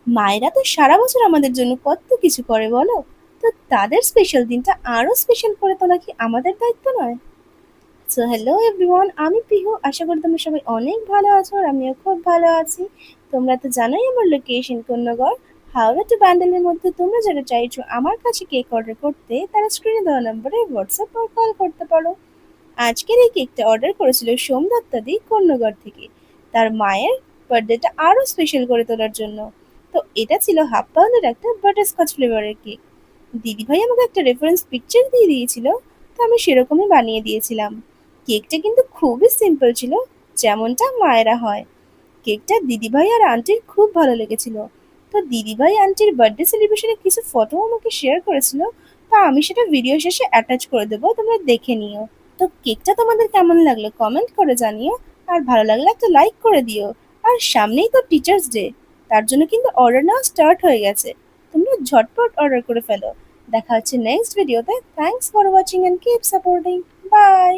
মায়েরা তো সারা বছর আমাদের জন্য কত কিছু করে বলো। তো তাদের স্পেশাল দিনটা আরো স্পেশাল করে তোলা কি আমাদের দায়িত্ব নয়? সো হ্যালো এভরিওয়ান, আমি পিহু। আশা করি তোমরা সবাই অনেক ভালো আছো আর আমিও খুব ভালো আছি। তোমরা তো জানোই আমার লোকেশন কোন্নগর, হাওড়া টু ব্যান্ডেলের মধ্যে। তোমরা যারা চাইছো আমার কাছে কেক অর্ডার করতে, তারা স্ক্রিনে দেওয়া নম্বরে হোয়াটসঅ্যাপ বা কল করতে পারো। আজকের এই কেকটা অর্ডার করেছিল সোমদত্তাদি কন্যগর থেকে, তার মায়ের বার্থডেটা আরো স্পেশাল করে তোলার জন্য। তো এটা ছিল হাফ পাউন্ডের একটা বাটারস্কচ ফ্লেভারের কেক। দিদিভাই আমাকে একটা রেফারেন্স পিকচার দিয়ে দিয়েছিল, তো আমি সেরকমই বানিয়ে দিয়েছিলাম। কেকটা কিন্তু খুবই সিম্পল ছিল, যেমনটা মায়েরা হয়। কেকটা দিদিভাই আর আন্টির খুব ভালো লেগেছিল। তো দিদিভাই আন্টির বার্থডে সেলিব্রেশনে কিছু ফটো আমাকে শেয়ার করেছিল, তা আমি সেটা ভিডিও শেষে অ্যাটাচ করে দেবো, তোমরা দেখে নিও। তো কেকটা তোমাদের কেমন লাগলো কমেন্ট করে জানিও, আর ভালো লাগলে একটা লাইক করে দিও। আর সামনেই তো টিচার্স ডে, তার জন্য কিন্তু অর্ডার নেওয়া স্টার্ট হয়ে গেছে। তোমরা ঝটপট অর্ডার করে ফেলো। দেখা হচ্ছে নেক্সট ভিডিওতে। Thanks for watching and keep supporting. By.